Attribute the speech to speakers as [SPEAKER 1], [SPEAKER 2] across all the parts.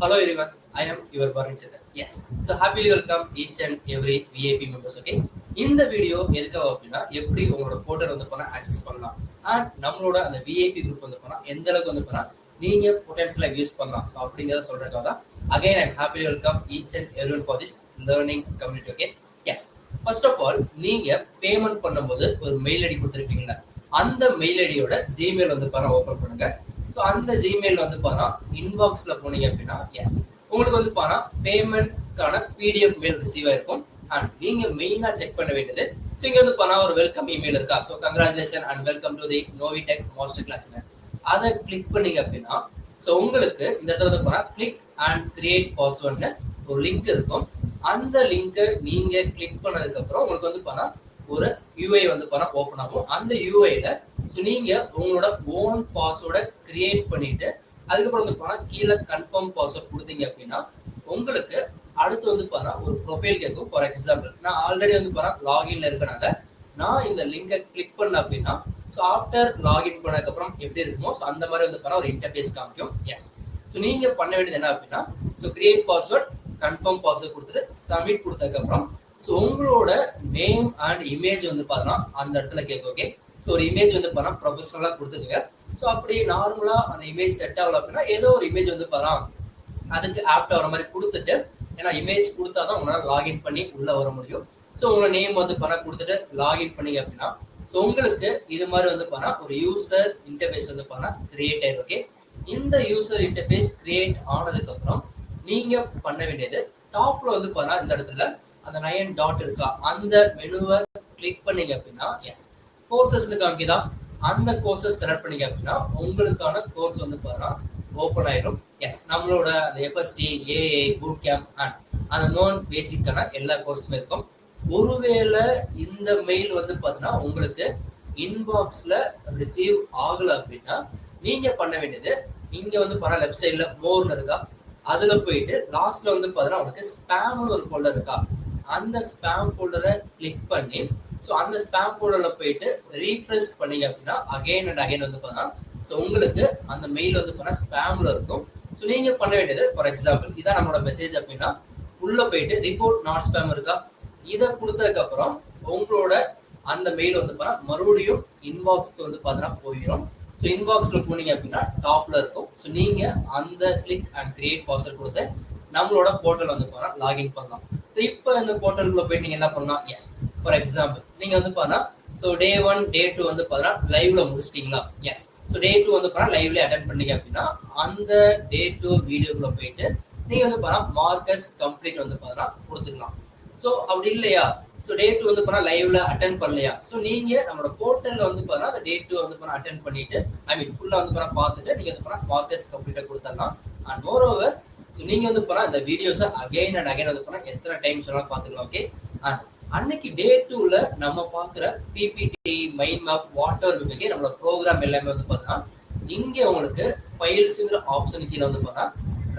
[SPEAKER 1] Hello everyone, I am your Varun Chandra. Yes, so happily welcome each and every VIP members. Okay, இந்த video எதுக்காக அப்படின்னா எப்படி உங்களோட portal வந்து பண்ண ஆக்சஸ் பண்ணலாம் அண்ட் நம்மளோட அந்த விஐபி குரூப் வந்து பண்ணா எந்த அளவுக்கு வந்து பண்ணா நீங்க பொட்டன்ஷியலா யூஸ் பண்ணலாம். ஸோ அப்படிங்கிறத சொல்றதுக்காக தான் again I'm happy welcome each and everyone for this learning community. Okay, yes, first of all நீங்க பேமெண்ட் பண்ணும்போது ஒரு மெயில் ஐடி கொடுத்துருப்பீங்களா, அந்த மெயில் ஐடியோட ஜிமெயில் வந்து பண்ண ஓப்பன் பண்ணுங்க. ஸோ அந்த ஜிமெயில் வந்து பார்த்தா இன்பாக்ஸ்ல போனீங்க அப்படின்னா எஸ் உங்களுக்கு வந்து பார்த்தா பேமெண்ட்கான பிடிஎஃப் மெயில் ரிசீவ் ஆயிருக்கும். அண்ட் நீங்க மெயினா செக் பண்ண வேண்டியது, ஸோ இங்க வந்து பார்த்தா ஒரு வெல்கம் இமெயில் இருக்கா, so congratulation and welcome to the Novitech master கிளாஸ்ங்க. அதை கிளிக் பண்ணீங்க அப்படின்னா ஸோ உங்களுக்கு இந்த இடத்துல வந்து பார்த்தா கிளிக் அண்ட் கிரியேட் பாஸ்வேர்ட்னு ஒரு லிங்க் இருக்கும். அந்த லிங்கை நீங்க கிளிக் பண்ணதுக்கு அப்புறம் உங்களுக்கு வந்து பார்த்தா ஒரு யூஐ வந்து பார்த்தா ஓப்பன் ஆகும். அந்த யூஐல ஸோ நீங்க உங்களோட ஓன் பாஸ்வேர்டை கிரியேட் பண்ணிட்டு அதுக்கப்புறம் வந்து பார்த்தா கீழே கன்ஃபார்ம் பாஸ்வேர்ட் கொடுத்தீங்க அப்படின்னா உங்களுக்கு அடுத்து வந்து பார்த்தா ஒரு ப்ரொஃபைல் கேட்கும். ஃபார் எக்ஸாம்பிள் நான் ஆல்ரெடி வந்து பார்த்தா லாகின்ல இருக்கனால நான் இந்த லிங்கை கிளிக் பண்ண அப்படின்னா ஸோ ஆஃப்டர் லாகின் பண்ணதுக்கப்புறம் எப்படி இருக்குமோ ஸோ அந்த மாதிரி வந்து பார்த்தா ஒரு இன்டர்ஃபேஸ் காமிக்கும். எஸ், ஸோ நீங்க பண்ண வேண்டியது என்ன அப்படின்னா so create password confirm password கொடுத்துட்டு சப்மிட் கொடுத்ததுக்கப்புறம் ஸோ உங்களோட நேம் அண்ட் இமேஜ் வந்து பார்த்தோன்னா அந்த இடத்துல கேட்கும். ஓகே, ஸோ ஒரு இமேஜ் வந்து பார்த்தா ப்ரொஃபஷனலாக கொடுத்துருங்க. ஸோ அப்படி நார்மலாக அந்த இமேஜ் செட் ஆகல அப்படின்னா ஏதோ ஒரு இமேஜ் வந்து பார்த்தா அதுக்கு ஆப்ட் ஆகிற மாதிரி கொடுத்துட்டு, ஏன்னா இமேஜ் கொடுத்தா தான் உங்களால் லாகின் பண்ணி உள்ள வர முடியும். ஸோ உங்களோட நேம் வந்து பார்த்தா கொடுத்துட்டு லாகின் பண்ணீங்க அப்படின்னா ஸோ உங்களுக்கு இது மாதிரி வந்து பார்த்தா ஒரு யூசர் இன்டர்ஃபேஸ் வந்து பார்த்தா கிரியேட் ஆயிடும். ஓகே, இந்த யூசர் இன்டர்ஃபேஸ் கிரியேட் ஆனதுக்கப்புறம் நீங்க பண்ண வேண்டியது டாப்ல வந்து பார்த்தா இந்த இடத்துல அந்த 9 டாட் இருக்கா, அந்த மெனுவை கிளிக் பண்ணீங்க அப்படின்னா எஸ் கோர்சஸ்னு காமிக்குதா, அந்த கோர்சஸ் செலக்ட் பண்ணீங்க அப்படின்னா உங்களுக்கான கோர்ஸ் வந்து பார்த்தா ஓப்பன் ஆயிடும். எஸ், நம்மளோட அந்த FST, AI, boot camp and அந்த நோன் பேசிக்கான எல்லா கோர்ஸுமே இருக்கும். ஒருவேளை இந்த மெயில் வந்து பார்த்தீங்கன்னா உங்களுக்கு இன்பாக்ஸ்ல ரிசீவ் ஆகல அப்படின்னா நீங்க பண்ண வேண்டியது இங்க வந்து பார்த்தா லெஃப்ட் சைட்ல மோர்னு இருக்கா, அதுல போயிட்டு லாஸ்ட்ல வந்து பார்த்தீங்கன்னா உங்களுக்கு ஸ்பேம்னு ஒரு ஃபோல்டர் இருக்கா, அந்த ஸ்பேம் ஃபோல்டரை கிளிக் பண்ணி ஸோ அந்த ஸ்பேம் ஃபோல்டர்ல போயிட்டு ரீஃப்ரெஷ் பண்ணீங்க அப்படின்னா அகைன் அண்ட் அகைன் வந்து பார்த்தா ஸோ உங்களுக்கு அந்த மெயில் வந்து பார்த்தா ஸ்பேம்ல இருக்கும். ஸோ நீங்க பண்ண வேண்டியது ஃபார் எக்ஸாம்பிள் இதான் நம்மளோட மெசேஜ் அப்படின்னா உள்ள போயிட்டு ரிப்போர்ட் நாட் ஸ்பேம் இருக்கா, இதை கொடுத்ததுக்கு அப்புறம் உங்களோட அந்த மெயில் வந்து பார்த்தா மறுபடியும் இன்பாக்ஸ்க்கு வந்து பார்த்தீங்கன்னா போயிடும். ஸோ இன்பாக்ஸ்ல போனீங்க அப்படின்னா டாப்ல இருக்கும். ஸோ நீங்க அந்த கிளிக் அண்ட் கிரியேட் பாஸ்வேர்ட் கொடுத்து நம்மளோட போர்ட்டல் வந்து பார்த்தா லாகின் பண்ணலாம். ஸோ இப்போ இந்த போர்ட்டலுக்குள்ள போயிட்டு நீங்க என்ன பண்ணலாம், எஸ் ஃபார் எக்ஸாம்பிள் நீங்க வந்து பார்த்தா ஸோ டே 1 டே 2 வந்து பார்த்தா லைவ்ல முடிச்சிட்டீங்களா, எஸ் ஸோ டே 2 வந்து பார்த்தா லைவ்ல அட்டென்ட் பண்ணீங்க அப்படின்னா அந்த டே 2 வீடியோக்குள்ள போயிட்டு நீங்க வந்து பார்த்தா மார்க்கஸ் கம்ப்ளீட் வந்து பார்த்தா கொடுத்துக்கலாம். ஸோ அப்படி இல்லையா, ஸோ டே 2 வந்து பார்த்தா லைவ்ல அட்டென்ட் பண்ணலையா, ஸோ நீங்க நம்மளோட போர்ட்டல்ல வந்து பார்த்தா அந்த டே 2 வந்து பார்த்தா அட்டென்ட் பண்ணிட்டு ஐ மீன் ஃபுல்லா வந்து பார்த்தா பார்த்துட்டு நீங்க வந்து பார்த்தா மார்க்கஸ் கம்ப்ளீட்டா கொடுத்துடலாம். அண்ட் மோர் ஓவர் ஸோ நீங்க வந்து பார்த்தா இந்த வீடியோஸை அகைன் அண்ட் அகைன் வந்து பார்த்தா எத்தனை டைம்ஸ் வேணாலும் பார்த்துக்கலாம். ஓகே, அண்ட் அன்னைக்கு டே 2ல நம்ம பார்க்குற PPT, mind map, what ever விமே நம்மளோட ப்ரோக்ராம் எல்லாமே வந்து பார்த்தா இங்க உங்களுக்கு ஃபைல்ஸுங்கிற ஆப்ஷன் கீழே வந்து பார்த்தா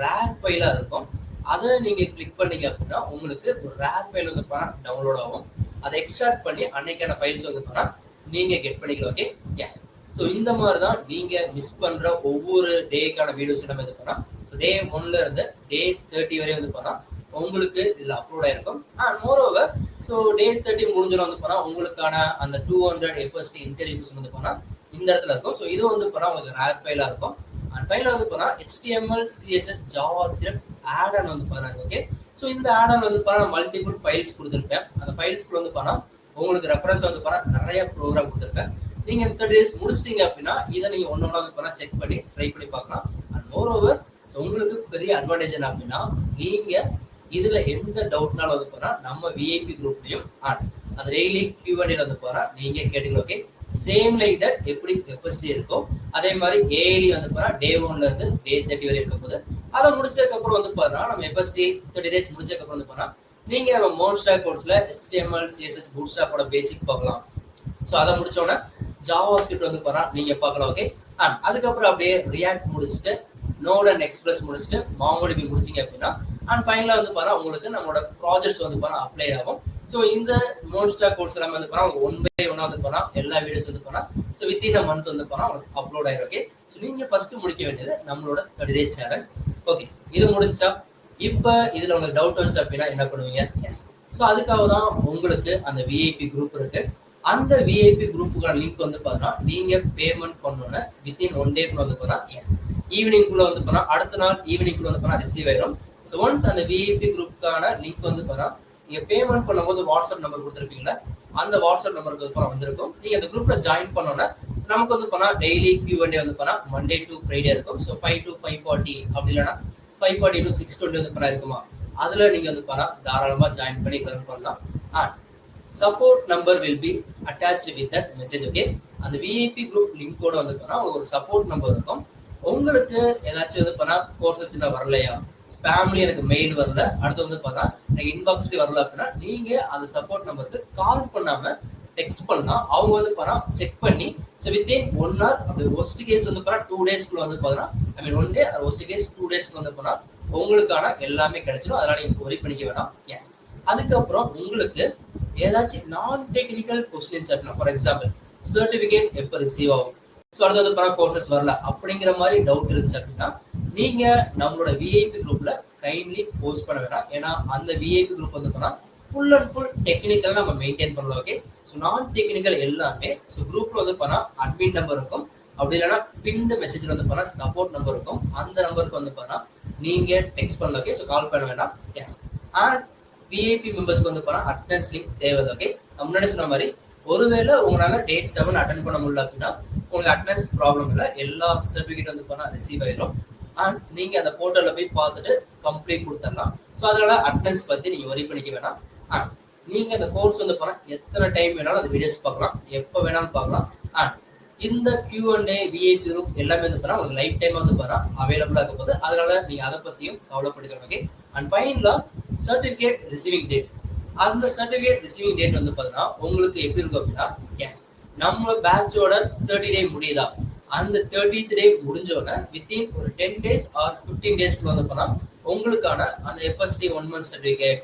[SPEAKER 1] ரேர் ஃபைலா இருக்கும். அதை நீங்க கிளிக் பண்ணீங்க அப்படின்னா உங்களுக்கு ஒரு ரேர் ஃபைல் வந்து பார்த்தா டவுன்லோட் ஆகும். அதை எக்ஸ்ட்ராக்ட் பண்ணி அன்னைக்கான ஃபைல்ஸ் வந்து பார்த்தா நீங்க கெட் பண்ணிக்கலாம். ஓகே, எஸ், ஸோ இந்த மாதிரி தான் நீங்க மிஸ் பண்ற ஒவ்வொரு டேக்கான வீடியோஸ் எல்லாமே வந்து பார்த்தா ஸோ டே 1ல இருந்து டே 30 வரை வந்து பார்த்தா உங்களுக்கு இதில் அப்லோட் ஆயிருக்கும். And more over so day 30 முடிஞ்சிடும் வந்து பார்த்தா உங்களுக்கான அந்த 200 எஃப்எஸ்டி இன்டர்வியூஸ் வந்து பார்த்தா இந்த இடத்துல இருக்கும். ஸோ இது வந்து பார்த்தா உங்களுக்கு ரேர் ஃபைலா இருக்கும். அண்ட் ஃபைல வந்து பார்த்தா HTML, CSS, JavaScript add on வந்து பார்த்தா. ஓகே, ஸோ இந்த ஆட் ஆன் வந்து பார்த்தா மல்டிபிள் ஃபைல்ஸ் கொடுத்துருப்பேன். அந்த ஃபைல்ஸ்குள்ள வந்து பார்த்தா உங்களுக்கு ரெஃபரன்ஸ் வந்து பார்த்தா நிறைய ப்ரோக்ராம் கொடுத்துருப்பேன். நீங்க 30 டேஸ் முடிச்சிட்டீங்க அப்படின்னா இதை நீங்க ஒன்னொன்னா வந்து பார்த்தா செக் பண்ணி ட்ரை பண்ணி பார்க்கலாம். அண்ட் மோர் ஓவர் ஸோ உங்களுக்கு பெரிய அட்வான்டேஜ் என்ன அப்படின்னா நீங்க இதுல எந்த டவுட்னாலும் வந்து போனா நம்ம விஐபி குரூப்லயும் அது டெய்லி Q&A வந்து போறா நீங்க கேட்டுக்கலாம். ஓகே, சேம் லைக் தட் எப்படி எஃப்எஸ்டி இருக்கும் அதே மாதிரி ஏஐடி வந்து போறா டே 1ல இருந்து டே 30 வரை இருக்கும் போது அதை முடிச்சதுக்கு அப்புறம் வந்து பாத்தா நம்ம எஃப்எஸ்டி 30 டேஸ் முடிச்சதுக்கு அப்புறம் வந்து போனா நீங்க நம்ம மோன்ஸ்டாக் கோர்ஸ்ல HTML, CSS, பூட்ஸ்ட்ராப்போட பேசிக் பார்க்கலாம். ஸோ அதை முடிச்சோன்னா ஜாவாஸ்கிரிப்ட் வந்து போறா நீங்க பார்க்கலாம். ஓகே, அதுக்கப்புறம் அப்படியே ரியாக்ட் முடிச்சுட்டு நோட் அண்ட் எக்ஸ்பிரஸ் முடிச்சுட்டு மாங்கோடிபி முடிச்சிங்க அப்படின்னா அண்ட் ஃபைனலாக வந்து பார்த்தா உங்களுக்கு நம்மளோட ப்ராஜெக்ட்ஸ் வந்து பார்த்தா அப்ளை ஆகும். ஸோ இந்த மோன்ஸ்டாக் கோர்ஸ் எல்லாமே வந்து பார்த்தா உங்களுக்கு 1 by 1 வந்து பார்த்தா எல்லா வீடியோஸ் வந்து பார்த்தா ஸோ வித்தின் மந்த் வந்து பார்த்தா உங்களுக்கு அப்லோட் ஆயிரும். ஓகே, ஸோ நீங்க ஃபர்ஸ்ட் முடிக்க வேண்டியது நம்மளோட 30 டே சேலஞ்ச். ஓகே, இது முடிஞ்சா இப்ப இதுல உங்களுக்கு டவுட் வந்துச்சு அப்படின்னா என்ன பண்ணுவீங்க? எஸ். ஸோ அதுக்காக தான் உங்களுக்கு அந்த விஐபி குரூப் இருக்கு. அந்த விஐபி குரூப்புக்கான லிங்க் வந்து பார்த்தீங்கன்னா நீங்க பேமெண்ட் பண்ணோன்னு வித்தின் 1 டேக்குள்ள வந்து போனா எஸ் ஈவினிங்குள்ள வந்து போனா அடுத்த நாள் ஈவினிங்குள்ள வந்து போனா ரிசீவ் ஆயிரும். ஸோ ஒன்ஸ் அந்த விஐபி குரூப்புக்கான லிங்க் வந்து போனா நீங்க பேமெண்ட் பண்ணும்போது வாட்ஸ்அப் நம்பர் கொடுத்துருப்பீங்களா, அந்த வாட்ஸ்அப் நம்பருக்கு வந்து போனா வந்திருக்கும். நீங்க அந்த குரூப்ல ஜாயின் பண்ணோன்னா நமக்கு வந்து போனா டெய்லி Q&A வந்து போனா மண்டே டு ஃப்ரைடே இருக்கும். ஸோ 5 to 5:40 அப்படி இல்லைன்னா 5:40 to 6:20 வந்து போனா இருக்குமா, அதுல நீங்க வந்து போனா தாராளமா ஜாயின் பண்ணி கலர் பண்ணலாம். And support number will be attached with that message. Okay, அந்த விஐபி குரூப் லிங்கோட வந்து போனா ஒரு சப்போர்ட் நம்பர் இருக்கும். உங்களுக்கு ஏதாச்சும் வந்து பண்ணா கோர்சஸ் இன்னும் வரலையா, ஸ்பேம்லயும் எனக்கு மெயில் வரல, அடுத்து வந்து பார்த்தா எனக்கு இன்பாக்ஸ்லயும் வரல அப்படின்னா நீங்க அந்த சப்போர்ட் நம்பருக்கு கால் பண்ணாம டெக்ஸ்ட் பண்ணா அவங்க வந்து பண்ணா செக் பண்ணி ஸோ வித்தின் 1 hour அப்படி ஒஸ்ட் கேஸ் வந்து பண்ணா 2 daysக்குள்ள வந்து பார்த்தா ஐ மீன் 1 day ஒஸ்ட் கேஸ் 2 daysக்குள்ள வந்து பண்ணா உங்களுக்கான எல்லாமே கிடைச்சிடும். அதனால நீங்க ஒரி பண்ணிக்க வேணாம். எஸ். அதுக்கப்புறம் உங்களுக்கு ஏதாச்சும் நான் டெக்னிக்கல் கொஸ்டின்ஸ் அப்படின்னா ஃபார் எக்ஸாம்பிள் சர்டிபிகேட் எப்போ ரிசீவ் ஆகும், ஸோ அடுத்து வந்து பண்ணா கோர்சஸ் வரல அப்படிங்கிற மாதிரி டவுட் இருந்துச்சு அப்படின்னா நீங்க நம்மளோட விஐபி குரூப்ல கைண்ட்லி போஸ்ட் பண்ண வேணாம். ஏன்னா அந்த விஐபி குரூப் வந்து பண்ணா ஃபுல் அண்ட் ஃபுல் டெக்னிக்கல் நம்ம மெயின்டைன் பண்ணலாம். ஓகே, ஸோ நான் டெக்னிக்கல் எல்லாமே ஸோ குரூப்ல வந்து பண்ணா அட்மின் நம்பர் இருக்கும், அப்படி இல்லைன்னா பின்டு மெசேஜ்ல வந்து பண்ணா சப்போர்ட் நம்பர் இருக்கும். அந்த நம்பருக்கு வந்து பண்ணா நீங்க டெக்ஸ்ட் பண்ணலாம். ஓகே, ஸோ கால் பண்ண வேண்டாம். எஸ். அண்ட் விஐபி மெம்பர்ஸ்க்கு வந்து பண்ணா அட்டெண்டன்ஸ் லிங்க் தேவை. ஓகே, முன்னாடி சொன்ன மாதிரி ஒருவேளை உங்களால டே 7 அட்டன் பண்ண முடியல அப்படின்னா உங்களுக்கு அட்டெண்டன்ஸ் ப்ராப்ளம் இல்லை, எல்லா சர்டிஃபிகேட் வந்து பண்ணா ரிசீவ் ஆயிடும். அண்ட் நீங்க அந்த போர்ட்டல்ல போய் பார்த்துட்டு கம்ப்ளீட் கொடுத்துடலாம். ஸோ அதனால அட்டெண்டன்ஸ் பத்தி நீங்க ஒரி பண்ணிக்க வேணாம். அண்ட் நீங்க அந்த கோர்ஸ் வந்து பண்ணா எத்தனை டைம் வேணாலும் அந்த வீடியோஸ் பார்க்கலாம், எப்போ வேணாலும் பார்க்கலாம். அண்ட் இந்த Q&A விஐபி குரூப் எல்லாமே வந்து பண்ணா உங்களுக்கு லைஃப் டைம் வந்து பண்ணா அவைலபிளா இருக்க போகுது. அதனால நீங்க அதை பத்தியும் கவலைப்படுத்தணும். ஓகே. அண்ட் ஃபைனலா சர்டிஃபிகேட் ரிசீவிங் டேட். அந்த சர்டிஃபிகேட் ரிசீவிங் டேட் வந்து பார்த்தீங்கன்னா உங்களுக்கு எப்படி இருக்கும் அப்படின்னா எஸ் நம்ம பேட்சோட 30 day முடியுதா, அந்த 30th day முடிஞ்சோடனே வித்தின் ஒரு 10 days ஆர் 15 daysக்குள்ள வந்து பண்ணா உங்களுக்கான அந்த FST 1 month certificate,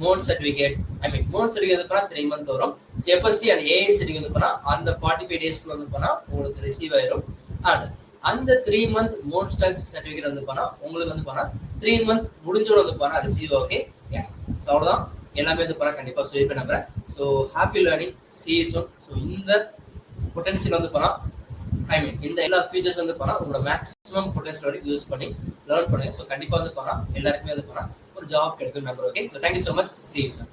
[SPEAKER 1] mode certificate I mean mode certificate வந்து பண்ணா 3 month வரும். FST அண்ட் AI சர்டிஃபிகேட் வந்து பண்ணா அந்த 45 daysக்குள்ள வந்து பண்ணா உங்களுக்கு ரிசீவ் ஆயிரும். அண்ட் அந்த 3 month மோட் ஸ்டாக் சர்டிஃபிகேட் வந்து பண்ணா உங்களுக்கு வந்து பண்ணா 3 month முடிஞ்சோட வந்து பண்ணா ரிசீவ். Okay, S. ஸோ அவ்வளோதான் எல்லாமே வந்து பண்ணா கண்டிப்பா சொல்லியிருப்பேன் நம்புறேன். So happy learning, see you soon. So இந்த பொட்டன்ஷியல் வந்து பண்ணா ஐ மீன் இந்த எல்லா ஃபீச்சர்ஸ் வந்து பண்ணா உங்களோட மேக்ஸிமம் பொட்டன்ஷியல் வரைக்கும் யூஸ் பண்ணி லேர்ன் பண்ணுங்க. ஸோ கண்டிப்பா வந்து பண்ணா எல்லாருக்குமே வந்து பண்ணா ஒரு ஜாப் கிடைக்கும் number. Okay, so thank you so much, see you soon.